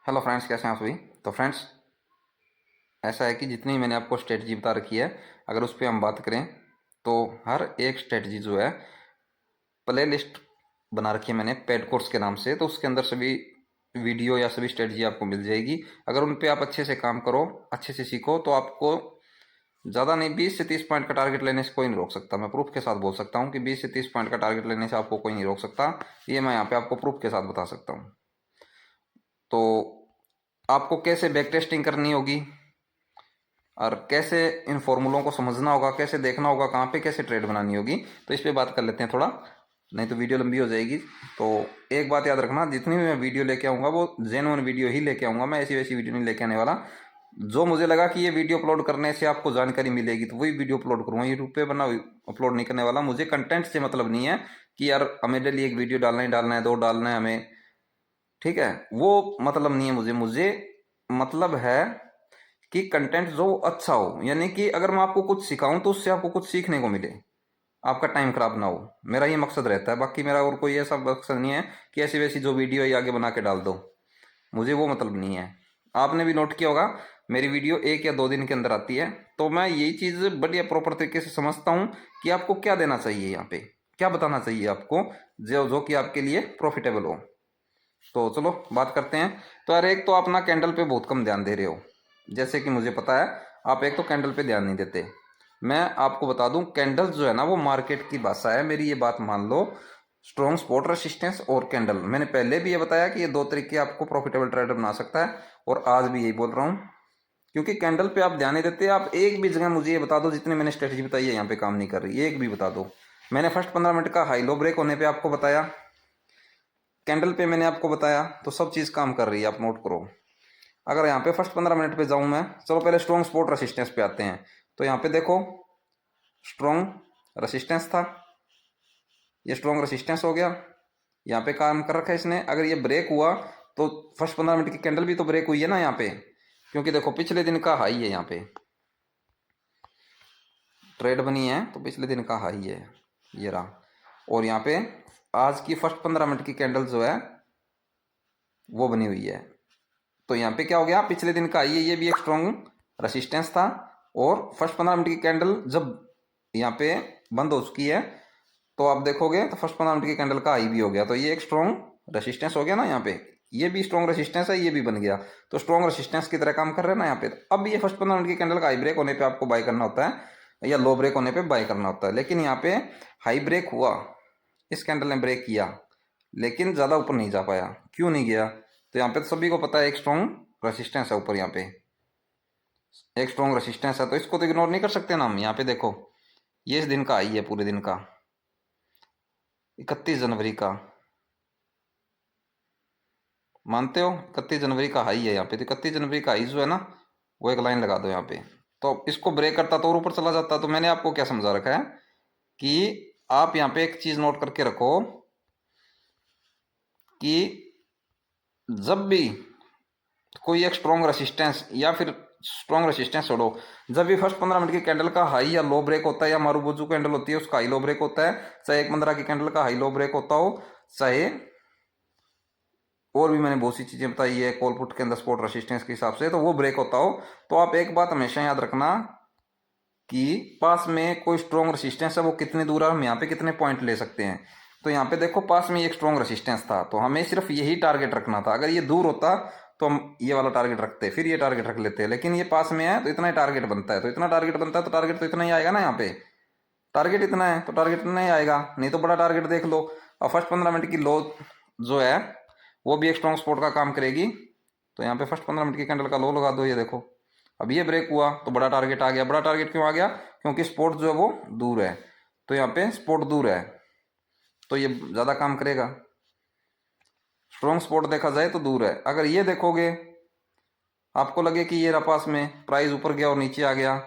Hello friends, कैसे हैं आप सभी। तो फ्रेंड्स, ऐसा है कि जितनी मैंने आपको स्ट्रेटजी बता रखी है, अगर उस पर हम बात करें तो हर एक स्ट्रेटजी जो है प्ले लिस्ट बना रखी है मैंने पेड कोर्स के नाम से। तो उसके अंदर सभी वीडियो या सभी स्ट्रेटजी आपको मिल जाएगी। अगर उन पे आप अच्छे से काम करो, अच्छे से सीखो, तो आपको ज़्यादा नहीं 20 से 30 पॉइंट का टारगेट लेने से कोई नहीं रोक सकता। मैं प्रूफ के साथ बोल सकता हूँ कि 20 से 30 पॉइंट का टारगेट लेने से आपको कोई नहीं रोक सकता। ये मैं यहाँ पे आपको प्रूफ के साथ बता सकता हूँ। तो आपको कैसे बैक टेस्टिंग करनी होगी और कैसे इन फॉर्मूलों को समझना होगा, कैसे देखना होगा, कहाँ पे कैसे ट्रेड बनानी होगी, तो इस पे बात कर लेते हैं थोड़ा, नहीं तो वीडियो लंबी हो जाएगी। तो एक बात याद रखना, जितनी भी मैं वीडियो लेके आऊँगा वो जेन्युइन वीडियो ही लेके आऊँगा। मैं ऐसी वैसी वीडियो नहीं लेके आने वाला। जो मुझे लगा कि ये वीडियो अपलोड करने से आपको जानकारी मिलेगी तो वही वीडियो अपलोड करूँगा, यूट्यूब पे वरना अपलोड नहीं करने वाला। मुझे कंटेंट से मतलब नहीं है कि यार हमें डेली एक वीडियो डालना ही डालना है, दो डालना है हमें, ठीक है, वो मतलब नहीं है मुझे मतलब है कि कंटेंट जो अच्छा हो, यानी कि अगर मैं आपको कुछ सिखाऊं तो उससे आपको कुछ सीखने को मिले, आपका टाइम खराब ना हो। मेरा ये मकसद रहता है, बाकी मेरा और कोई ऐसा मकसद नहीं है कि ऐसी वैसी जो वीडियो है आगे बना के डाल दो, मुझे वो मतलब नहीं है। आपने भी नोट किया होगा मेरी वीडियो 1 या 2 दिन के अंदर आती है, तो मैं यही चीज़ बढ़िया प्रॉपर तरीके से समझता हूँ कि आपको क्या देना चाहिए, यहाँ पे क्या बताना चाहिए आपको, जो जो कि आपके लिए प्रॉफिटेबल हो। तो चलो बात करते हैं। तो यार, एक तो आप ना कैंडल पे बहुत कम ध्यान दे रहे हो, जैसे कि मुझे पता है। आप एक तो कैंडल पे ध्यान नहीं देते। मैं आपको बता दूं, कैंडल जो है ना वो मार्केट की भाषा है, मेरी ये बात मान लो। स्ट्रॉन्ग सपोर्ट रेसिस्टेंस और कैंडल, मैंने पहले भी ये बताया कि ये दो तरीके आपको प्रॉफिटेबल ट्रेडर बना सकता है, और आज भी यही बोल रहा हूँ। क्योंकि कैंडल पे आप ध्यान नहीं देते। आप एक भी जगह मुझे ये बता दो जितनी मैंने स्ट्रेटजी बताई है यहाँ पे काम नहीं कर रही, एक भी बता दो। मैंने फर्स्ट 15 मिनट का हाई लो ब्रेक होने पे आपको बताया, कैंडल पे मैंने आपको बताया, तो सब चीज़ काम कर रही है, आप नोट करो। अगर यहाँ पे फर्स्ट 15 मिनट पे जाऊँ मैं, चलो पहले स्ट्रॉन्ग सपोर्ट रेसिस्टेंस पे आते हैं। तो यहाँ पे देखो, स्ट्रॉन्ग रेसिस्टेंस था, ये स्ट्रॉन्ग रेसिस्टेंस हो गया, यहाँ पे काम कर रखा है इसने। अगर ये ब्रेक हुआ तो फर्स्ट 15 मिनट की कैंडल भी तो ब्रेक हुई है ना यहाँ पे, क्योंकि देखो पिछले दिन का हाई है, यहाँ पे ट्रेड बनी है तो पिछले दिन का हाई है, ये रहा। और यहाँ पे आज की फर्स्ट 15 मिनट की कैंडल जो है वो बनी हुई है। तो यहाँ पे क्या हो गया, पिछले दिन का ये भी एक स्ट्रॉन्ग रेसिस्टेंस था, और फर्स्ट 15 मिनट की कैंडल जब यहाँ पे बंद हो चुकी है, तो आप देखोगे तो फर्स्ट 15 मिनट की कैंडल का हाई भी हो गया। तो ये एक स्ट्रॉन्ग रेसिस्टेंस हो गया ना, यहाँ पे ये भी स्ट्रॉन्ग रेसिस्टेंस है, ये भी बन गया। तो स्ट्रॉन्ग रेसिस्टेंस की तरह काम कर रहे हैं ना यहाँ पे। तो अब ये फर्स्ट 15 मिनट की कैंडल का हाई ब्रेक होने पे आपको बाय करना होता है, या लो ब्रेक होने पे बाय करना होता है। लेकिन यहाँ पे हाई ब्रेक हुआ, इस कैंडल ने ब्रेक किया, लेकिन ज़्यादा ऊपर नहीं जा पाया। क्यों नहीं गया? तो यहाँ पे तो सभी को पता है एक स्ट्रॉन्ग रेसिस्टेंस है ऊपर, यहाँ पे एक स्ट्रॉन्ग रेसिस्टेंस है, तो इसको तो इग्नोर नहीं कर सकते ना हम। यहाँ पे देखो, ये इस दिन का आई है, पूरे दिन का 31 जनवरी का, मानते हो? 31 जनवरी का हाई है यहाँ पे। तो 31 जनवरी का हाई जो है ना, वो एक लाइन लगा दो यहाँ पे। तो इसको ब्रेक करता तो और ऊपर चला जाता। तो मैंने आपको क्या समझा रखा है कि आप यहाँ पे एक चीज नोट करके रखो कि जब भी कोई एक स्ट्रॉन्ग रेसिस्टेंस, या फिर स्ट्रॉन्ग रेसिस्टेंस छोड़ो, जब भी फर्स्ट 15 मिनट की कैंडल का हाई या लो ब्रेक होता है, या मारूबुजू कैंडल होती है उसका हाई लो ब्रेक होता है, चाहे 1 15 की कैंडल का हाई लो ब्रेक होता हो, चाहे और भी मैंने बहुत सी चीजें बताई है कॉल पुट के अंदर सपोर्ट रेसिस्टेंस के हिसाब से, तो वो ब्रेक होता हो, तो आप एक बात हमेशा याद रखना कि पास में कोई स्ट्रॉन्ग रेसिस्टेंस है, वो कितनी दूर है, हम यहाँ पे कितने पॉइंट ले सकते हैं। तो यहाँ पे देखो, पास में एक स्ट्रॉन्ग रेसिस्टेंस था, तो हमें सिर्फ यही टारगेट रखना था। अगर ये दूर होता तो हम ये वाला टारगेट रखते, फिर ये टारगेट रख लेते, लेकिन ये पास में है तो इतना ही टारगेट बनता है। तो इतना टारगेट बनता है तो टारगेट तो इतना ही आएगा ना, यहाँ पे टारगेट इतना है तो टारगेट इतना ही आएगा, नहीं तो बड़ा टारगेट देख लो। और फर्स्ट 15 मिनट की लो जो है वो भी एक स्ट्रॉन्ग सपोर्ट का काम करेगी। तो यहाँ पे फर्स्ट 15 मिनट की कैंडल का लो लगा दो, ये देखो अब ये ब्रेक हुआ तो बड़ा टारगेट आ गया। बड़ा टारगेट क्यों आ गया? क्योंकि सपोर्ट जो है वो दूर है, तो यहाँ पे सपोर्ट दूर है तो ये ज़्यादा काम करेगा। स्ट्रॉन्ग सपोर्ट देखा जाए तो दूर है। अगर ये देखोगे, आपको लगे कि ये रहा पास में, प्राइस ऊपर गया और नीचे आ गया,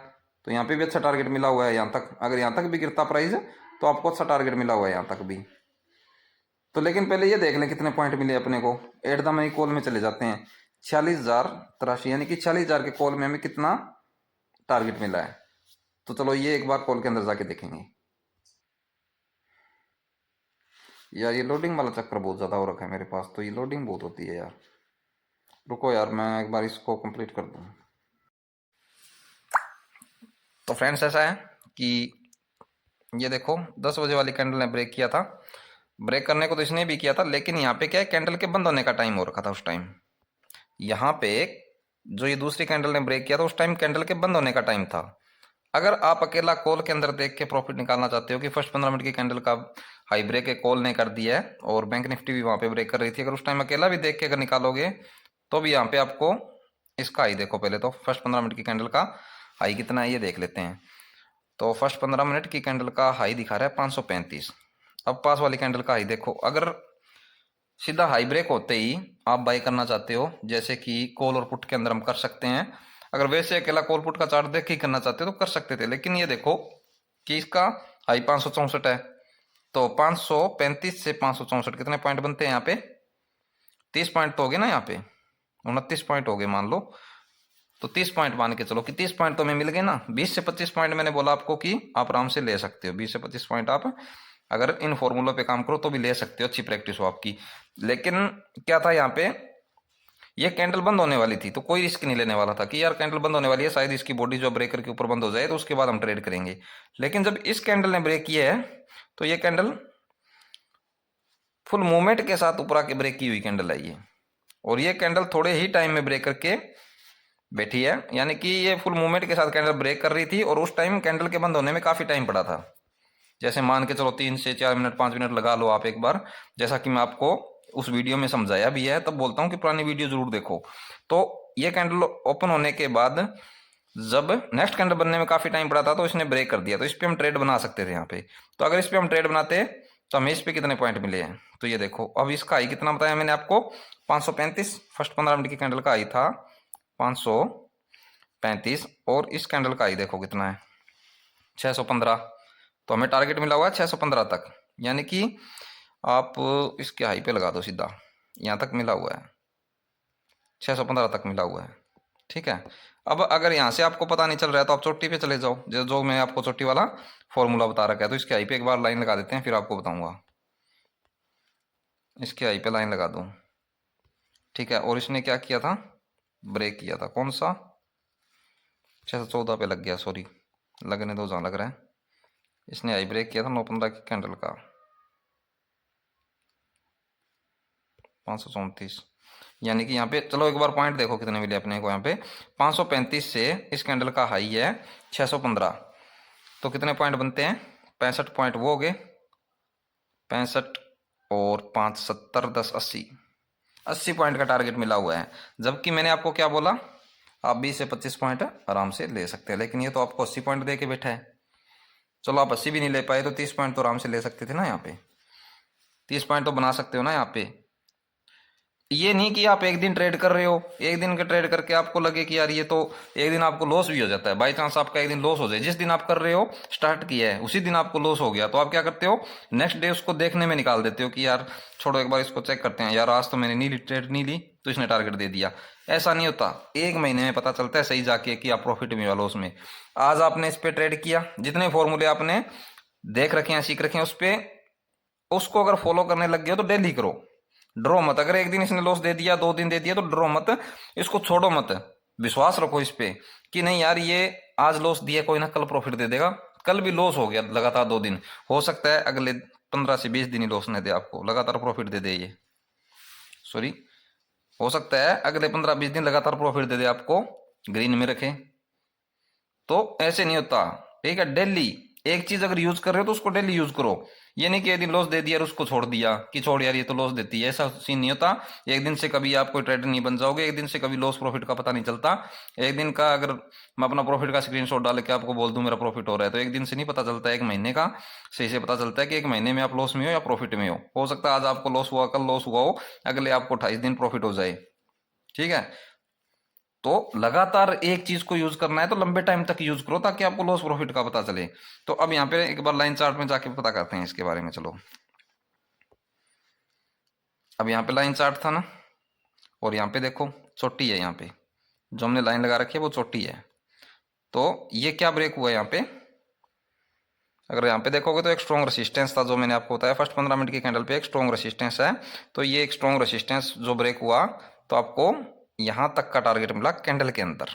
तो यहाँ पे भी अच्छा टारगेट मिला हुआ है यहाँ तक। अगर यहाँ तक भी गिरता प्राइस तो आपको अच्छा टारगेट मिला हुआ है यहाँ तक भी। तो लेकिन पहले ये देख लें कितने पॉइंट मिले अपने को। एट द मनी कॉल में चले जाते हैं, 46,083, यानी कि 46,000 के कॉल में हमें कितना टारगेट मिला है। तो चलो ये एक बार कॉल के अंदर जाके देखेंगे। यार ये लोडिंग वाला चक्कर बहुत ज़्यादा हो रखा है मेरे पास, तो ये लोडिंग बहुत होती है यार। रुको यार, मैं एक बार इसको कंप्लीट कर दूँ। तो फ्रेंड्स ऐसा है कि ये देखो 10 बजे वाली कैंडल ने ब्रेक किया था। ब्रेक करने को तो इसने भी किया था, लेकिन यहाँ पे क्या है, कैंडल के बंद होने का टाइम हो रखा था उस टाइम। यहाँ पे जो ये दूसरी कैंडल ने ब्रेक किया था उस टाइम कैंडल के बंद होने का टाइम था। अगर आप अकेला कॉल के अंदर देख के प्रॉफिट निकालना चाहते हो कि फर्स्ट 15 मिनट की कैंडल का हाई ब्रेक है, कॉल ने कर दिया है और बैंक निफ्टी भी वहां पे ब्रेक कर रही थी, अगर उस टाइम अकेला भी देख के अगर निकालोगे तो भी यहाँ पे आपको इसका हाई देखो। पहले तो फर्स्ट 15 मिनट की कैंडल का हाई कितना है ये देख लेते हैं। तो फर्स्ट 15 मिनट की कैंडल का हाई दिखा रहा है 535। अब पास वाली कैंडल का हाई देखो, अगर सीधा हाई ब्रेक होते ही आप बाई करना चाहते हो, जैसे कि कॉल और पुट के अंदर हम कर सकते हैं, अगर वैसे अकेला कॉल पुट का चार्ट देख के करना चाहते हो तो कर सकते थे, लेकिन ये देखो कि इसका हाई 564 है, तो 535 से 564 कितने पॉइंट बनते हैं यहाँ पे? 30 पॉइंट तो हो गए ना, यहाँ पे 29 पॉइंट हो गए मान लो। तो 30 पॉइंट मान के चलो कि 30 पॉइंट तो हमें मिल गए ना। 20 से 25 पॉइंट मैंने बोला आपको कि आप आराम से ले सकते हो। 20 से 25 पॉइंट आप अगर इन फॉर्मूलों पे काम करो तो भी ले सकते हो, अच्छी प्रैक्टिस हो आपकी। लेकिन क्या था यहाँ पे, ये कैंडल बंद होने वाली थी तो कोई रिस्क नहीं लेने वाला था कि यार कैंडल बंद होने वाली है, शायद इसकी बॉडी जो ब्रेकर के ऊपर बंद हो जाए तो उसके बाद हम ट्रेड करेंगे। लेकिन जब इस कैंडल ने ब्रेक किया है तो ये कैंडल फुल मूवमेंट के साथ ऊपर आके ब्रेक की हुई कैंडल है ये, और ये कैंडल थोड़े ही टाइम में ब्रेक करके बैठी है, यानी कि ये फुल मूवमेंट के साथ कैंडल ब्रेक कर रही थी और उस टाइम कैंडल के बंद होने में काफी टाइम पड़ा था। जैसे मान के चलो 3 से 4 मिनट 5 मिनट लगा लो आप एक बार, जैसा कि मैं आपको उस वीडियो में समझाया भी है, तब बोलता हूँ कि पुरानी वीडियो जरूर देखो। तो ये कैंडल ओपन होने के बाद जब नेक्स्ट कैंडल बनने में काफी टाइम पड़ा था तो इसने ब्रेक कर दिया, तो इस पे हम ट्रेड बना सकते थे यहाँ पे। तो अगर इस पे हम ट्रेड बनाते तो हमें इस पे कितने पॉइंट मिले हैं, तो ये देखो अब इसका हाई कितना बताया मैंने आपको, 535। फर्स्ट 15 मिनट की कैंडल का हाई था 535 और इस कैंडल का हाई देखो कितना है, 615। तो हमें टारगेट मिला हुआ है 615 तक, यानी कि आप इसके हाई पे लगा दो सीधा, यहाँ तक मिला हुआ है, 615 तक मिला हुआ है। ठीक है, अब अगर यहाँ से आपको पता नहीं चल रहा है तो आप चोटी पे चले जाओ, जो मैं आपको चोटी वाला फॉर्मूला बता रखा है। तो इसके हाई पे एक बार लाइन लगा देते हैं, फिर आपको बताऊंगा। इसके हाई पे लाइन लगा दूँ, ठीक है। और इसने क्या किया था, ब्रेक किया था, कौन सा, 614 पे लग गया, सॉरी लगने दो जहाँ लग रहा है। इसने हाई ब्रेक किया था 915 की कैंडल का 534, यानी कि यहाँ पे चलो एक बार पॉइंट देखो कितने मिले अपने को। यहाँ पे 535 से इस कैंडल का हाई है 615, तो कितने पॉइंट बनते हैं, 65 पॉइंट वो हो गए, 65 और 5 70 10 80 पॉइंट का टारगेट मिला हुआ है। जबकि मैंने आपको क्या बोला, आप 20 से 25 पॉइंट आराम से ले सकते हैं, लेकिन ये तो आपको 80 पॉइंट दे के बैठा है। चलो आप 80 भी नहीं ले पाए तो 30 पॉइंट तो आराम से ले सकते थे ना, यहाँ पे 30 पॉइंट तो बना सकते हो ना यहाँ पे। ये नहीं कि आप एक दिन ट्रेड कर रहे हो, एक दिन का ट्रेड करके आपको लगे कि यार ये तो, एक दिन आपको लॉस भी हो जाता है, बाई चांस आपका एक दिन लॉस हो जाए, जिस दिन आप कर रहे हो स्टार्ट किया है उसी दिन आपको लॉस हो गया, तो आप क्या करते हो, नेक्स्ट डे उसको देखने में निकाल देते हो कि यार छोड़ो एक बार इसको चेक करते हैं, यार आज तो मैंने नहीं ली, ट्रेड नहीं ली तो इसने टारगेट दे दिया। ऐसा नहीं होता, एक महीने में पता चलता है सही जाके कि आप प्रॉफिट में या लॉस में। आज आपने इस पर ट्रेड किया, जितने फॉर्मूले आपने देख रखे हैं सीख रखे हैं उस पर, उसको अगर फॉलो करने लग गए तो डेली करो, ड्रॉ मत। अगर एक दिन इसने लॉस दे दिया, 2 दिन दे दिया तो ड्रॉ मत, इसको छोड़ो मत, विश्वास रखो इस पे कि नहीं यार ये आज लॉस दिया कोई ना कल प्रॉफिट दे देगा। कल भी लॉस हो गया लगातार 2 दिन, हो सकता है अगले 15 से 20 दिन ही लॉस नहीं दे आपको, लगातार प्रॉफिट दे दे ये, सॉरी हो सकता है अगले 15-20 दिन लगातार प्रॉफिट दे दे आपको, ग्रीन में रखे। तो ऐसे नहीं होता, ठीक है। डेली एक चीज अगर यूज कर रहे हो तो उसको डेली यूज करो, ये नहीं कि एक दिन लॉस दे दिया और उसको छोड़ दिया कि छोड़ यार ये तो लॉस देती है, ऐसा सीन नहीं होता। एक दिन से कभी आप कोई ट्रेडर नहीं बन जाओगे, एक दिन से कभी लॉस प्रॉफिट का पता नहीं चलता। एक दिन का अगर मैं अपना प्रॉफिट का स्क्रीनशॉट डाल के आपको बोल दूं मेरा प्रॉफिट हो रहा है, तो एक दिन से नहीं पता चलता, एक महीने का सही से पता चलता है कि एक महीने में आप लॉस में हो या प्रॉफिट में हो सकता है आज आपको लॉस हुआ, कल लॉस हुआ हो, अगले आपको 28 दिन प्रॉफिट हो जाए, ठीक है। तो लगातार एक चीज को यूज करना है तो लंबे टाइम तक यूज करो ताकि आपको लॉस प्रॉफिट का पता चले। तो अब यहाँ पे एक बार लाइन चार्ट में जाके पता करते हैं इसके बारे में, चलो। अब यहाँ पे लाइन चार्ट था ना, और यहाँ पे देखो चोटी है, यहाँ पे जो हमने लाइन लगा रखी है वो चोटी है। तो ये क्या ब्रेक हुआ है यहाँ पे, अगर यहाँ पे देखोगे तो एक स्ट्रॉन्ग रेसिस्टेंस था जो मैंने आपको बताया, फर्स्ट 15 मिनट की कैंडल पे एक स्ट्रॉन्ग रेसिस्टेंस है। तो ये एक स्ट्रॉन्ग रेसिस्टेंस जो ब्रेक हुआ तो आपको यहाँ तक का टारगेट मिला कैंडल के अंदर।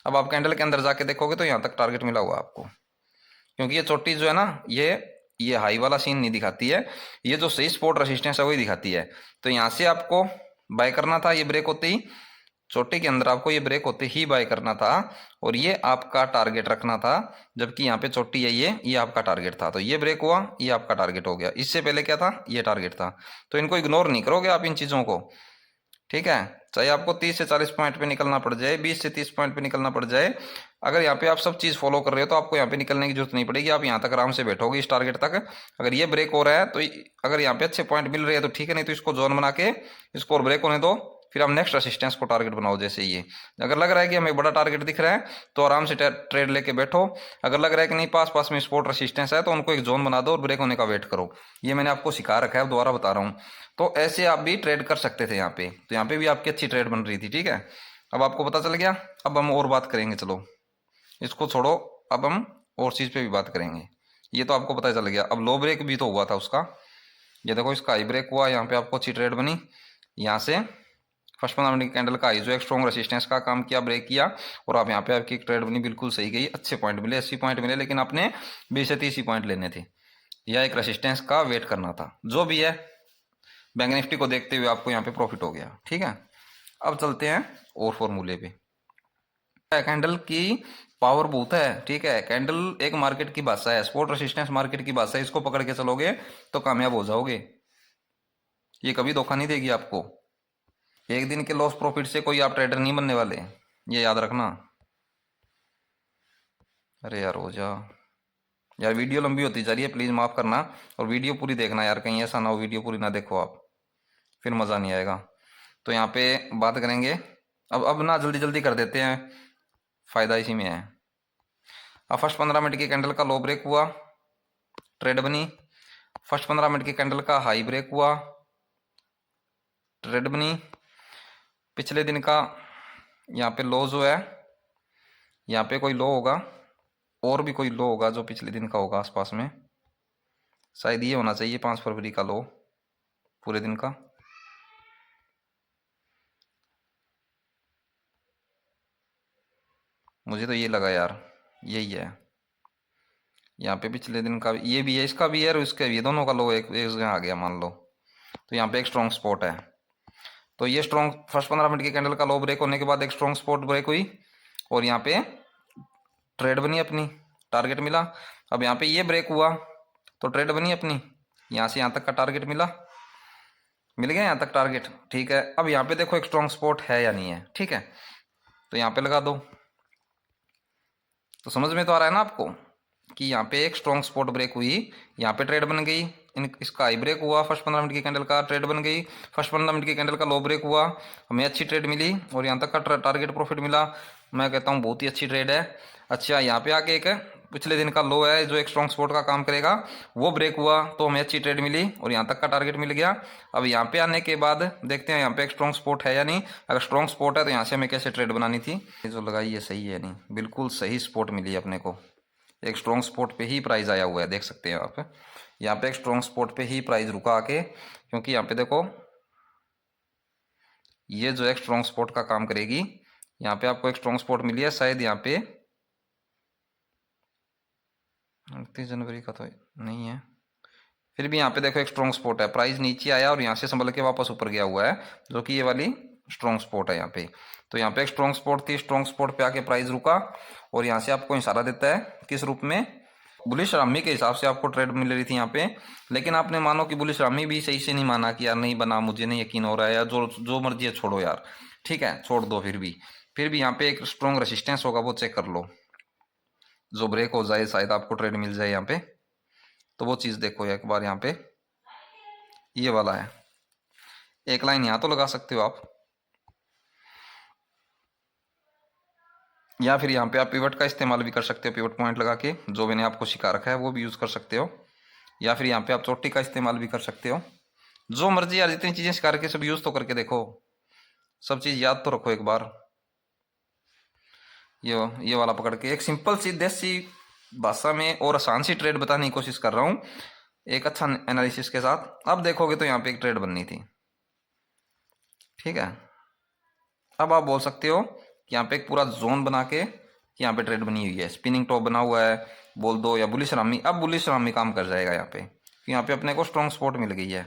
अब आप कैंडल के अंदर जाके देखोगे तो यहाँ तक टारगेट मिला हुआ आपको, क्योंकि ये चोटी जो है ना ये हाई वाला सीन नहीं दिखाती है, ये जो सही सपोर्ट रेसिस्टेंस है वही दिखाती है। तो यहाँ से आपको बाय करना था, ये ब्रेक होते ही चोटी के अंदर आपको ये ब्रेक होते ही बाय करना था और ये आपका टारगेट रखना था, जबकि यहाँ पे चोटी है ये आपका टारगेट था। तो ये ब्रेक हुआ, ये आपका टारगेट हो गया। इससे पहले क्या था, ये टारगेट था। तो इनको इग्नोर नहीं करोगे आप इन चीज़ों को, ठीक है। चाहे आपको 30 से 40 पॉइंट पे निकलना पड़ जाए, 20 से 30 पॉइंट पे निकलना पड़ जाए, अगर यहाँ पे आप सब चीज़ फॉलो कर रहे हो तो आपको यहाँ पे निकलने की जरूरत नहीं पड़ेगी। आप यहाँ तक आराम से बैठोगे इस टारगेट तक। अगर ये ब्रेक हो रहा है तो अगर यहाँ पे अच्छे पॉइंट मिल रहे हैं तो ठीक है, नहीं तो इसको जोन बना के इसको और ब्रेक होने दो, फिर आप नेक्स्ट रेसिस्टेंस को टारगेट बनाओ। जैसे ये अगर लग रहा है कि हमें बड़ा टारगेट दिख रहा है तो आराम से ट्रेड लेके बैठो। अगर लग रहा है कि नहीं पास पास में सपोर्ट रेसिस्टेंस है तो उनको एक जोन बना दो और ब्रेक होने का वेट करो। ये मैंने आपको सिखा रखा है, दोबारा बता रहा हूँ। तो ऐसे आप भी ट्रेड कर सकते थे यहाँ पे, तो यहाँ पे भी आपकी अच्छी ट्रेड बन रही थी, ठीक है। अब आपको पता चल गया। अब हम और बात करेंगे, चलो इसको छोड़ो, अब हम और चीज़ पे भी बात करेंगे। ये तो आपको पता चल गया। अब लो ब्रेक भी तो हुआ था उसका, ये देखो इसका हाई ब्रेक हुआ, यहाँ पे आपको अच्छी ट्रेड बनी। यहाँ से फर्स्ट 15 मिनट की कैंडल का हाई जो एक स्ट्रॉन्ग रेसिस्टेंस का काम किया, ब्रेक किया, और आप यहाँ पे आपकी ट्रेड बनी, बिल्कुल सही गई, अच्छे पॉइंट मिले, 80 पॉइंट मिले, लेकिन आपने 20 से 30 पॉइंट लेने थे या एक रेसिस्टेंस का वेट करना था। जो भी है, बैंक निफ्टी को देखते हुए आपको यहाँ पे प्रॉफिट हो गया, ठीक है। अब चलते हैं और फॉर्मूले पे। कैंडल की पावर बहुत है, ठीक है। कैंडल एक मार्केट की भाषा है, सपोर्ट रेसिस्टेंस मार्केट की भाषा है। इसको पकड़ के चलोगे तो कामयाब हो जाओगे, ये कभी धोखा नहीं देगी आपको। एक दिन के लॉस प्रॉफिट से कोई आप ट्रेडर नहीं बनने वाले, ये याद रखना। अरे यार हो जा यार, वीडियो लंबी होती जा रही है, प्लीज़ माफ़ करना, और वीडियो पूरी देखना यार, कहीं ऐसा ना हो वीडियो पूरी ना देखो आप, फिर मज़ा नहीं आएगा। तो यहाँ पे बात करेंगे, अब ना जल्दी जल्दी कर देते हैं, फ़ायदा इसी में है। अब फर्स्ट 15 मिनट की कैंडल का लो ब्रेक हुआ, ट्रेड बनी। फर्स्ट 15 मिनट की कैंडल का हाई ब्रेक हुआ, ट्रेड बनी। पिछले दिन का यहाँ पे लो जो है, यहाँ पे कोई लो होगा, और भी कोई लो होगा जो पिछले दिन का होगा आसपास में, शायद ये होना चाहिए 5 फरवरी का लो पूरे दिन का। मुझे तो ये लगा यार, यही है। यहाँ पे पिछले दिन का ये भी है, इसका भी है और इसका भी है, दोनों का लो एक जगह आ गया मान लो। तो यहाँ पे एक स्ट्रॉन्ग स्पॉट है। तो ये स्ट्रॉन्ग फर्स्ट 15 मिनट की कैंडल का लो ब्रेक होने के बाद एक स्ट्रॉन्ग स्पॉट ब्रेक हुई और यहाँ पे ट्रेड बनी अपनी, टारगेट मिला। अब यहाँ पे ये ब्रेक हुआ तो ट्रेड बनी अपनी, यहाँ से यहाँ तक का टारगेट मिल गया यहाँ तक टारगेट, ठीक है। अब यहाँ पे देखो एक स्ट्रॉन्ग स्पॉट है या नहीं है, ठीक है। तो यहाँ पे लगा दो। तो समझ में तो आ रहा है ना आपको कि यहाँ पे एक स्ट्रॉन्ग स्पॉट ब्रेक हुई, यहाँ पे ट्रेड बन गई, इसका हाई ब्रेक हुआ, फर्स्ट 15 मिनट की कैंडल का ट्रेड बन गई, फर्स्ट 15 मिनट की कैंडल का लो ब्रेक हुआ, हमें अच्छी ट्रेड मिली और यहाँ तक का टारगेट प्रॉफिट मिला। मैं कहता हूँ बहुत ही अच्छी ट्रेड है। अच्छा, यहाँ पे आके एक पिछले दिन का लो है जो एक स्ट्रॉन्ग स्पॉट का काम करेगा, वो ब्रेक हुआ तो हमें अच्छी ट्रेड मिली और यहाँ तक का टारगेट मिल गया। अब यहाँ पे आने के बाद देखते हैं यहाँ पे एक स्ट्रॉन्ग स्पॉट है या नहीं। अगर स्ट्रॉन्ग स्पॉट है तो यहाँ से हमें कैसे ट्रेड बनानी थी, ये जो लगाई है सही है नहीं, बिल्कुल सही स्पॉट मिली अपने को, एक स्ट्रॉन्ग स्पॉट पे ही प्राइस आया हुआ है, देख सकते हैं आप। यहाँ पे एक स्ट्रॉन्ग स्पॉट पे ही प्राइस रुका आके, क्योंकि यहाँ पे देखो ये जो एक स्ट्रॉन्ग स्पॉट का काम करेगी, यहाँ पे आपको एक स्ट्रॉन्ग स्पॉट मिली है, शायद यहाँ पे 29 जनवरी का तो नहीं है, फिर भी यहाँ पे देखो एक स्ट्रॉन्ग स्पॉट है, प्राइस नीचे आया और यहाँ से संभल के वापस ऊपर गया हुआ है, जो कि ये वाली स्ट्रॉन्ग स्पॉट है यहाँ पे। तो यहाँ पे एक स्ट्रॉन्ग स्पॉट थी, स्ट्रॉन्ग स्पॉट पे आके प्राइस रुका और यहाँ से आपको इशारा देता है किस रूप में, बुलिश रामी के हिसाब से आपको ट्रेड मिल रही थी यहाँ पे। लेकिन आपने मानो कि बुलिश रामी भी सही से नहीं माना कि यार नहीं बना, मुझे नहीं यकीन हो रहा है, या जो मर्जी है छोड़ो यार, ठीक है छोड़ दो। फिर भी यहाँ पे एक स्ट्रॉन्ग रेसिस्टेंस होगा, वो चेक कर लो, जो ब्रेक हो जाए शायद आपको ट्रेड मिल जाए यहाँ पे। तो वो चीज़ देखो एक बार, यहाँ पे ये वाला है, एक लाइन यहाँ तो लगा सकते हो आप, या फिर यहाँ पे आप पिवट का इस्तेमाल भी कर सकते हो, पिवट पॉइंट लगा के जो मैंने आपको सिखा रखा है वो भी यूज़ कर सकते हो, या फिर यहाँ पे आप चोटी का इस्तेमाल भी कर सकते हो, जो मर्जी यार, जितनी चीज़ें सिखा रखे सब यूज़ तो करके देखो, सब चीज़ याद तो रखो एक बार। ये वाला पकड़ के एक सिंपल सी देसी भाषा में और आसान सी ट्रेड बताने की कोशिश कर रहा हूँ एक अच्छा एनालिसिस के साथ। अब देखोगे तो यहाँ पे एक ट्रेड बननी थी, ठीक है। अब आप बोल सकते हो कि यहाँ पे एक पूरा जोन बना के कि यहाँ पे ट्रेड बनी हुई है, स्पिनिंग टॉप बना हुआ है बोल दो, या बुलिश रामी। अब बुलिश रामी काम कर जाएगा यहाँ पे, कि यहाँ पे अपने को स्ट्रॉन्ग स्पॉट मिल गई है।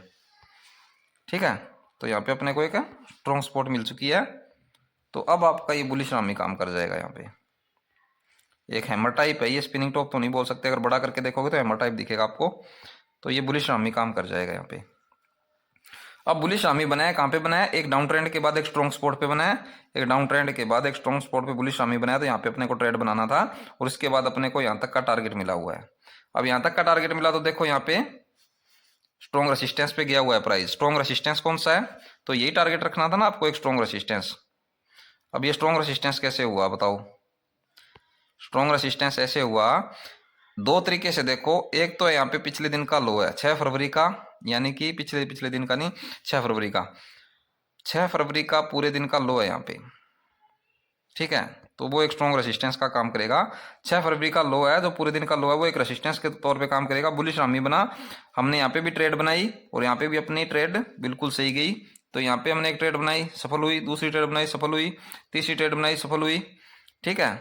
ठीक है, तो यहाँ पे अपने को एक स्ट्रॉन्ग स्पॉट मिल चुकी है। तो अब आपका ये बुलिश रामी काम कर जाएगा। यहाँ पे एक हैमर टाइप है, ये स्पिनिंग टॉप तो नहीं बोल सकते, अगर बड़ा करके देखोगे तो हैमर टाइप दिखेगा आपको। तो ये बुलिश रामी काम कर जाएगा यहाँ पे। अब बुलिश रामी बनाया, कहाँ पे बनाया? एक डाउन ट्रेंड के बाद एक स्ट्रॉन्ग स्पॉट पे बनाया, एक डाउन ट्रेंड के बाद एक स्ट्रॉन्ग स्पॉट पे बुलिश रामी बनाया। तो यहाँ पे अपने को ट्रेड बनाना था, और इसके बाद अपने को यहाँ तक का टारगेट मिला हुआ है। अब यहाँ तक का टारगेट मिला तो देखो यहाँ पे स्ट्रॉन्ग रेसिस्टेंस पे गया हुआ है प्राइस। स्ट्रॉन्ग रेसिस्टेंस कौन सा है? तो यही टारगेट रखना था ना आपको, एक स्ट्रॉन्ग रेसिस्टेंस। अब ये स्ट्रॉन्ग रेसिस्टेंस कैसे हुआ बताओ? स्ट्रॉन्ग रेसिस्टेंस ऐसे हुआ, दो तरीके से देखो। एक तो यहाँ पे पिछले दिन का लो है 6 फरवरी का, यानी कि पिछले दिन का नहीं, 6 फरवरी का, 6 फरवरी का पूरे दिन का लो है यहाँ पे। ठीक है, तो वो एक स्ट्रॉन्ग रेसिस्टेंस का काम करेगा। 6 फरवरी का लो है, जो पूरे दिन का लो है, वो एक रेसिस्टेंस के तौर पे काम करेगा। बुलिश रामी बना, हमने यहाँ पे भी ट्रेड बनाई, और यहाँ पे भी अपनी ट्रेड बिल्कुल सही गई। तो यहाँ पे हमने एक ट्रेड बनाई, सफल हुई, दूसरी ट्रेड बनाई, सफल हुई, तीसरी ट्रेड बनाई, सफल हुई। ठीक है,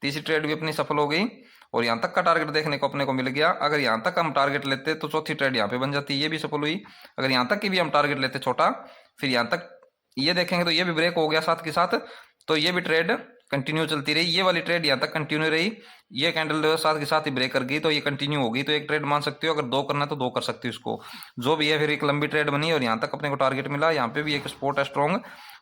तीसरी ट्रेड भी अपनी सफल हो गई, और यहाँ तक का टारगेट देखने को अपने को मिल गया। अगर यहाँ तक हम टारगेट लेते तो चौथी ट्रेड यहाँ पे बन जाती, ये भी सफल हुई। अगर यहाँ तक की भी हम टारगेट लेते छोटा, फिर यहाँ तक ये देखेंगे तो ये भी ब्रेक हो गया साथ के साथ, तो ये भी ट्रेड कंटिन्यू चलती रही। ये वाली ट्रेड यहाँ तक कंटिन्यू रही, ये कैंडल साथ के साथ ही ब्रेक कर गई, तो ये कंटिन्यू हो गई। तो एक ट्रेड मान सकते हो, अगर दो करना है तो दो कर सकते हो इसको, जो भी है। फिर एक लंबी ट्रेड बनी, और यहाँ तक अपने को टारगेट मिला। यहाँ पे भी एक स्पॉट है स्ट्रॉन्ग,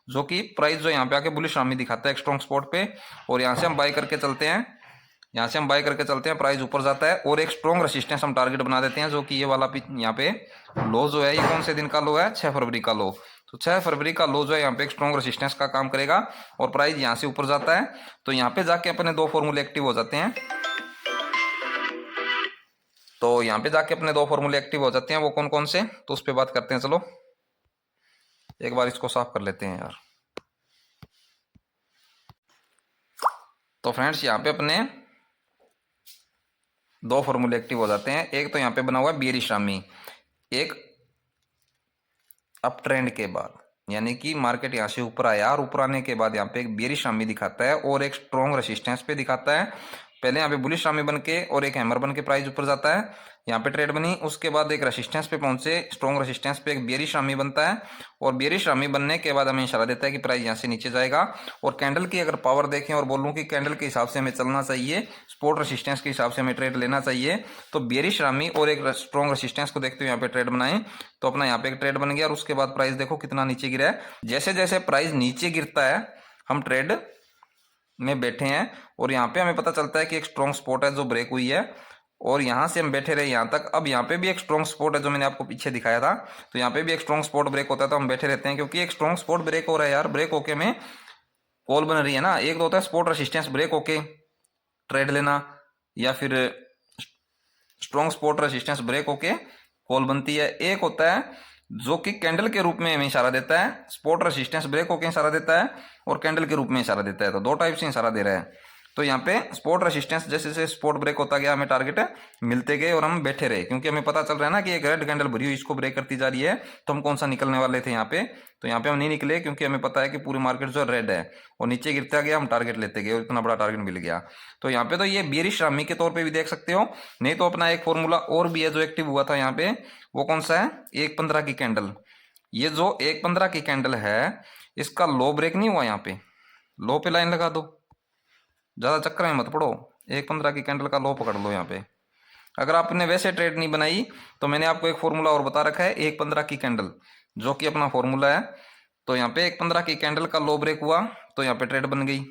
जो कि प्राइस जो यहाँ पे आके बुलिश रामी दिखाता है एक स्ट्रॉन्ग स्पॉट पे, और यहाँ से हम बाय करके चलते हैं। यहाँ से हम बाय करके चलते हैं, प्राइस ऊपर जाता है, और एक स्ट्रॉन्ग रेसिस्टेंस हम टारगेट बना देते हैं, जो कि ये वाला यहाँ पे लो जो है, ये कौन से दिन का लो है? 6 फरवरी का लो। तो 6 फरवरी का लो जो है यहाँ पे एक स्ट्रॉन्ग रेसिस्टेंस का काम करेगा, और प्राइस यहाँ से ऊपर जाता है। तो यहाँ पे जाके अपने दो फॉर्मूले एक्टिव हो जाते हैं। तो यहाँ पे जाके अपने दो फॉर्मूले एक्टिव हो जाते हैं, वो कौन कौन से? तो उस पर बात करते हैं। चलो एक बार इसको साफ कर लेते हैं यार। तो फ्रेंड्स यहाँ पे अपने दो फॉर्मूले एक्टिव हो जाते हैं। एक तो यहाँ पे बना हुआ है बेरिश रामी, एक अप ट्रेंड के बाद, यानी कि मार्केट यहाँ से ऊपर आया, और ऊपर आने के बाद यहाँ पे एक बेरिश रामी दिखाता है, और एक स्ट्रॉन्ग रेसिस्टेंस पे दिखाता है। पहले यहाँ पे बुलिश रामी बन के और एक हैमर बन के प्राइस ऊपर जाता है, यहाँ पे ट्रेड बनी, उसके बाद एक रेसिस्टेंस पे पहुंचे, स्ट्रॉन्ग रेसिस्टेंस पे एक बेरिश रामी बनता है, और बेरिश रामी बनने के बाद हमें इशारा देता है कि प्राइस यहाँ से नीचे जाएगा। और कैंडल की अगर पावर देखें और बोलूँ कि कैंडल के हिसाब से हमें चलना चाहिए, स्पॉट रेसिस्टेंस के हिसाब से हमें ट्रेड लेना चाहिए, तो बेरिश रामी और एक स्ट्रॉन्ग रेसिस्टेंस को देखते हुए यहाँ पे ट्रेड बनाएं। तो अपना यहाँ पे एक ट्रेड बन गया, और उसके बाद प्राइस देखो कितना नीचे गिरा है। जैसे जैसे प्राइस नीचे गिरता है, हम ट्रेड में बैठे हैं, और यहाँ पे हमें पता चलता है कि एक स्ट्रॉन्ग स्पॉट है जो ब्रेक हुई है, और यहाँ से हम बैठे रहे यहाँ तक। अब यहाँ पे भी एक स्ट्रॉन्ग स्पॉट है जो मैंने आपको पीछे दिखाया था, तो यहाँ पे भी एक स्ट्रॉन्ग स्पॉट ब्रेक होता है, तो हम बैठे रहते हैं, क्योंकि एक स्ट्रॉन्ग स्पॉट ब्रेक हो रहा है यार। ब्रेक होके में कॉल बन रही है ना, एक तो होता है स्पॉट रेसिस्टेंस ब्रेक होके ट्रेड लेना, या फिर स्ट्रॉन्ग स्पॉट रेसिस्टेंस ब्रेक होके कॉल बनती है। एक होता है जो कि कैंडल के रूप में हमें इशारा देता है, स्पॉट रेसिस्टेंस ब्रेक होके इशारा देता है, और कैंडल के रूप में इशारा देता है। तो दो टाइप से इशारा दे रहा है। तो यहाँ पे स्पॉट रेसिस्टेंस जैसे जैसे स्पॉट ब्रेक होता गया, हमें टारगेट मिलते गए, और हम बैठे रहे, क्योंकि हमें पता चल रहा है ना कि एक रेड कैंडल भरी हुई इसको ब्रेक करती जा रही है, तो हम कौन सा निकलने वाले थे यहाँ पे। तो यहाँ पे हम नहीं निकले, क्योंकि हमें पता है कि पूरी मार्केट जो रेड है, और नीचे गिरता गया, हम टारगेट लेते गए, और इतना बड़ा टारगेट मिल गया। तो यहाँ पे तो ये बेरिश रामी के तौर पर भी देख सकते हो। नहीं तो अपना एक फॉर्मूला और भी है जो एक्टिव हुआ था यहाँ पे, वो कौन सा है? 1.15 की कैंडल। ये जो 1.15 की कैंडल है, इसका लो ब्रेक नहीं हुआ, यहाँ पे लो पे लाइन लगा दो, ज़्यादा चक्कर में मत पड़ो, 1.15 की कैंडल का लो पकड़ लो यहाँ पे। अगर आपने वैसे ट्रेड नहीं बनाई, तो मैंने आपको एक फॉर्मूला और बता रखा है 1.15 की कैंडल, जो कि अपना फॉर्मूला है। तो यहाँ पे 1.15 की कैंडल का लो ब्रेक हुआ, तो यहाँ पे ट्रेड बन गई।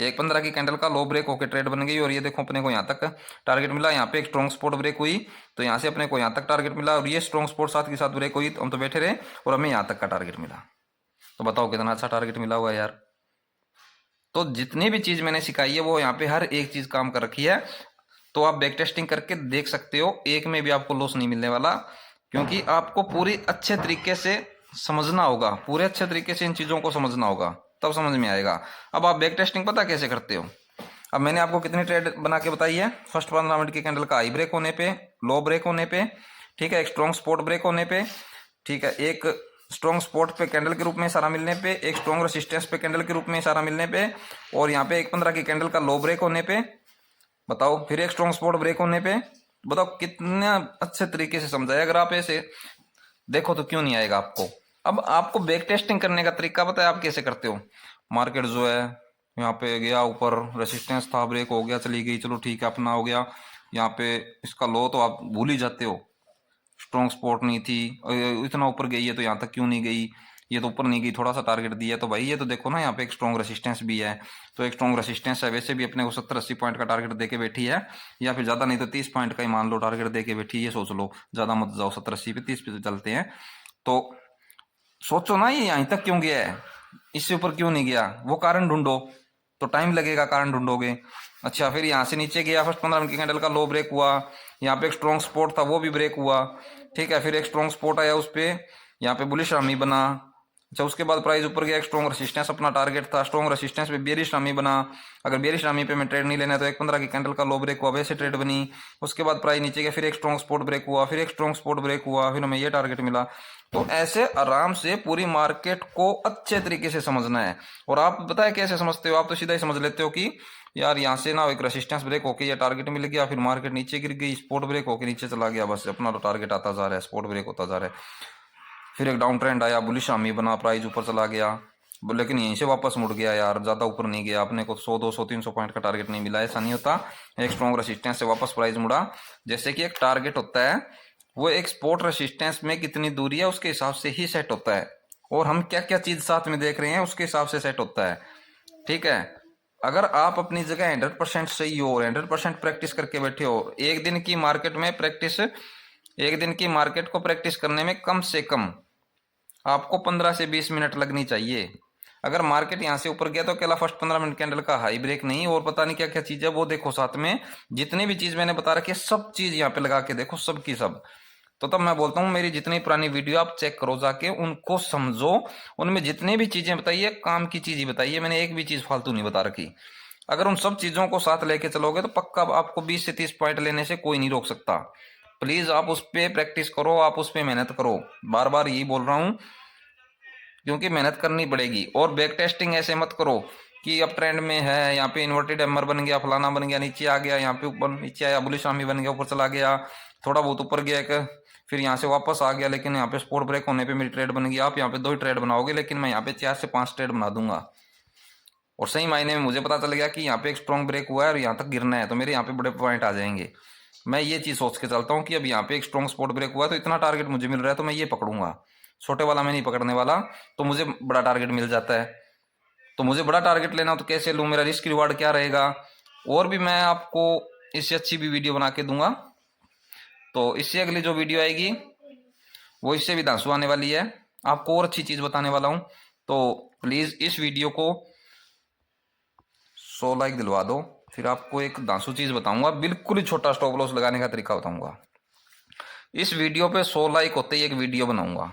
1.15 की कैंडल का लो ब्रेक होकर ट्रेड बन गई, और ये देखो अपने को यहाँ तक टारगेट मिला। यहाँ पे एक स्ट्रॉन्ग स्पॉट ब्रेक हुई, तो यहाँ से अपने को यहाँ तक टारगेट मिला, और ये स्ट्रॉन्ग स्पॉट साथ के साथ ब्रेक हुई, तो हम तो बैठे रहे, और हमें यहाँ तक का टारगेट मिला। तो बताओ कितना अच्छा टारगेट मिला हुआ है यार। तो जितनी भी चीज़ मैंने सिखाई है, वो यहाँ पे हर एक चीज़ काम कर रखी है। तो आप बैक टेस्टिंग करके देख सकते हो, एक में भी आपको लॉस नहीं मिलने वाला, क्योंकि आपको पूरी अच्छे तरीके से समझना होगा, पूरे अच्छे तरीके से इन चीज़ों को समझना होगा, तब समझ में आएगा। अब आप बैक टेस्टिंग पता कैसे करते हो? अब मैंने आपको कितनी ट्रेड बना के बताई है। फर्स्ट 15 मिनट की कैंडल का हाई ब्रेक होने पे, लो ब्रेक होने पे, ठीक है, एक स्ट्रॉन्ग स्पॉट ब्रेक होने पे, ठीक है, एक स्ट्रॉन्ग सपोर्ट पे कैंडल के रूप में इशारा मिलने पे, एक स्ट्रॉन्ग रेसिस्टेंस पे कैंडल के रूप में इशारा मिलने पे, और यहाँ पे 1.15 की कैंडल का लो ब्रेक होने पे, बताओ फिर एक स्ट्रॉन्ग सपोर्ट ब्रेक होने पे, बताओ कितने अच्छे तरीके से समझाया। अगर आप ऐसे देखो तो क्यों नहीं आएगा आपको। अब आपको बैक टेस्टिंग करने का तरीका पता है आप कैसे करते हो। मार्केट जो है यहाँ पे गया ऊपर, रेसिस्टेंस था, ब्रेक हो गया, चली गई, चलो ठीक है अपना हो गया। यहाँ पे इसका लो तो आप भूल ही जाते हो, स्ट्रॉन्ग सपोर्ट नहीं थी, इतना ऊपर गई है तो यहाँ तक क्यों नहीं गई, ये तो ऊपर नहीं गई, थोड़ा सा टारगेट दिया तो भाई ये तो देखो ना यहाँ पे एक स्ट्रॉन्ग रेसिस्टेंस भी है। तो एक स्ट्रॉन्ग रेसिस्टेंस है, वैसे भी अपने को 70-80 पॉइंट का टारगेट दे के बैठी है, या फिर ज़्यादा नहीं तो 30 पॉइंट का ही मान लो टारगेट दे के बैठी है, ये सोच लो, ज़्यादा मत जाओ, 70-80 पे 30 पे चलते हैं। तो सोचो ना ये यहीं तक क्यों गया है, इससे ऊपर क्यों नहीं गया, वो कारण ढूंढो। तो टाइम लगेगा, कारण ढूंढोगे। अच्छा फिर यहाँ से नीचे गया, फर्स्ट 15 मिनट की कैंडल का लो ब्रेक हुआ, यहाँ पे एक स्ट्रॉन्ग सपोर्ट था वो भी ब्रेक हुआ, ठीक है। फिर एक स्ट्रॉन्ग सपोर्ट आया उस पर, यहाँ पे बुलिश रामी बना। अच्छा उसके बाद प्राइस ऊपर गया, एक स्ट्रॉन्ग रेसिस्टेंस अपना टारगेट था, स्ट्रॉन्ग रेसिस्टेंस पे बेरिश रामी बना। अगर बेरिश रामी पे मैं ट्रेड नहीं लेना है तो 1.15 की कैंडल का लो ब्रेक हुआ, वैसे ट्रेड बनी। उसके बाद प्राइस नीचे गया, फिर एक स्ट्रॉन्ग सपोर्ट ब्रेक हुआ, फिर एक स्ट्रॉन्ग सपोर्ट ब्रेक हुआ, फिर हमें ये टारगेट मिला। तो ऐसे आराम से पूरी मार्केट को अच्छे तरीके से समझना है। और आप पता है कैसे समझते हो, आप तो सीधा ही समझ लेते हो कि यार यहाँ से ना एक रेसिस्टेंस ब्रेक होके ये टारगेट मिल गया, फिर मार्केट नीचे गिर गई, स्पोर्ट ब्रेक होके नीचे चला गया, बस अपना तो टारगेट आता जा रहा है, स्पोर्ट ब्रेक होता जा रहा है। फिर एक डाउन ट्रेंड आया, बुलिश आर्मी बना, प्राइस ऊपर चला गया, लेकिन यहीं से वापस मुड़ गया यार, ज़्यादा ऊपर नहीं गया, अपने को 100 200 300 पॉइंट का टारगेट नहीं मिला, ऐसा नहीं होता। एक स्ट्रॉन्ग रेसिस्टेंस से वापस प्राइस मुड़ा। जैसे कि एक टारगेट होता है, वो एक सपोर्ट रेसिस्टेंस में कितनी दूरी है उसके हिसाब से ही सेट होता है, और हम क्या क्या चीज़ साथ में देख रहे हैं उसके हिसाब से सेट होता है, ठीक है। अगर आप अपनी जगह 100% सही हो, 100% प्रैक्टिस करके बैठे हो, एक दिन की मार्केट में प्रैक्टिस, एक दिन की मार्केट को प्रैक्टिस करने में कम से कम आपको 15 से 20 मिनट लगनी चाहिए। अगर मार्केट यहाँ से ऊपर गया तो अकेला फर्स्ट 15 मिनट कैंडल का हाई ब्रेक नहीं, और पता नहीं क्या क्या चीज़ है वो देखो, साथ में जितनी भी चीज़ मैंने बता रखी है सब चीज़ यहाँ पे लगा के देखो, सब की सब। तो तब मैं बोलता हूँ मेरी जितनी पुरानी वीडियो आप चेक करो जाके, उनको समझो, उनमें जितनी भी चीज़ें बताइए काम की चीज़ ही बताइए, मैंने एक भी चीज़ फालतू नहीं बता रखी। अगर उन सब चीज़ों को साथ लेके चलोगे तो पक्का आपको 20 से 30 पॉइंट लेने से कोई नहीं रोक सकता। प्लीज़ आप उस पर प्रैक्टिस करो, आप उस पर मेहनत करो, बार बार यही बोल रहा हूँ, क्योंकि मेहनत करनी पड़ेगी। और बैक टेस्टिंग ऐसे मत करो कि अब ट्रेंड में है, यहाँ पे इन्वर्टेड एमर बन गया, फलाना बन गया, नीचे आ गया, यहाँ पे ऊपर नीचे आया, बुलिश आर्मी बन गया, ऊपर चला गया, थोड़ा बहुत ऊपर गया एक, फिर यहाँ से वापस आ गया, लेकिन यहाँ पे स्पोर्ट ब्रेक होने पे मेरी ट्रेड बन गई। आप यहाँ पे 2 ही ट्रेड बनाओगे, लेकिन मैं यहाँ पे 4 से 5 ट्रेड बना दूंगा। और सही मायने में मुझे पता चल गया कि यहाँ पे एक स्ट्रॉन्ग ब्रेक हुआ है और यहाँ तक गिरना है, तो मेरे यहाँ पे बड़े पॉइंट आ जाएंगे। मैं ये चीज़ सोच के चलता हूँ कि अब यहाँ पे एक स्ट्रॉन्ग स्पॉट ब्रेक हुआ है तो इतना टारगेट मुझे मिल रहा है तो मैं ये पकड़ूंगा, छोटे वाला मैं नहीं पकड़ने वाला, तो मुझे बड़ा टारगेट मिल जाता है। तो मुझे बड़ा टारगेट लेना तो कैसे लूँ, मेरा रिस्क रिवार्ड क्या रहेगा, और भी मैं आपको इससे अच्छी भी वीडियो बना के दूंगा। तो इससे अगली जो वीडियो आएगी वो इससे भी धांसू आने वाली है, आपको और अच्छी चीज़ बताने वाला हूँ। तो प्लीज़ इस वीडियो को 100 लाइक दिलवा दो। फिर आपको एक धांसू चीज़ बताऊंगा, बिल्कुल ही छोटा स्टॉप लॉस लगाने का तरीका बताऊंगा। इस वीडियो पे 100 लाइक होते ही एक वीडियो बनाऊंगा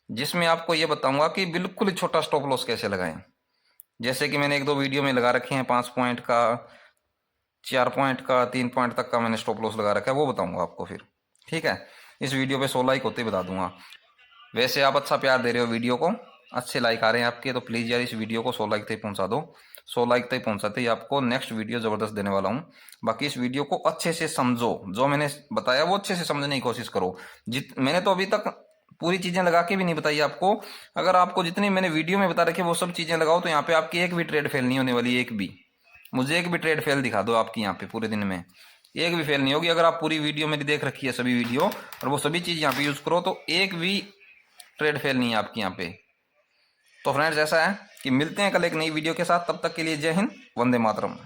जिसमें आपको ये बताऊंगा कि बिल्कुल ही छोटा स्टॉप लॉस कैसे लगाएं। जैसे कि मैंने 1-2 वीडियो में लगा रखे हैं, 5 पॉइंट का, 4 पॉइंट का, 3 पॉइंट तक का मैंने स्टॉप लॉस लगा रखा है, वो बताऊंगा आपको फिर, ठीक है। इस वीडियो पे 100 लाइक होते ही बता दूंगा। वैसे आप अच्छा प्यार दे रहे हो वीडियो को, अच्छे लाइक आ रहे हैं आपके, तो प्लीज़ यार इस वीडियो को 100 लाइक तक पहुंचा दो। 100 लाइक तक पहुंचाते ही आपको नेक्स्ट वीडियो ज़बरदस्त देने वाला हूँ। बाकी इस वीडियो को अच्छे से समझो, जो मैंने बताया वो अच्छे से समझने की कोशिश करो। मैंने तो अभी तक पूरी चीज़ें लगा के भी नहीं बताई आपको। अगर आपको जितनी मैंने वीडियो में बता रखी है वो सब चीज़ें लगाओ तो यहाँ पे आपकी एक भी ट्रेड फेल नहीं होने वाली, एक भी। मुझे एक भी ट्रेड फेल दिखा दो आपकी यहाँ पे पूरे दिन में, एक भी फेल नहीं होगी। अगर आप पूरी वीडियो मेरी देख रखी है, सभी वीडियो, और वो सभी चीज़ यहाँ पे यूज़ करो तो एक भी ट्रेड फेल नहीं है आपकी यहाँ पे। तो फ्रेंड्स ऐसा है कि मिलते हैं कल एक नई वीडियो के साथ, तब तक के लिए जय हिंद, वंदे मातरम।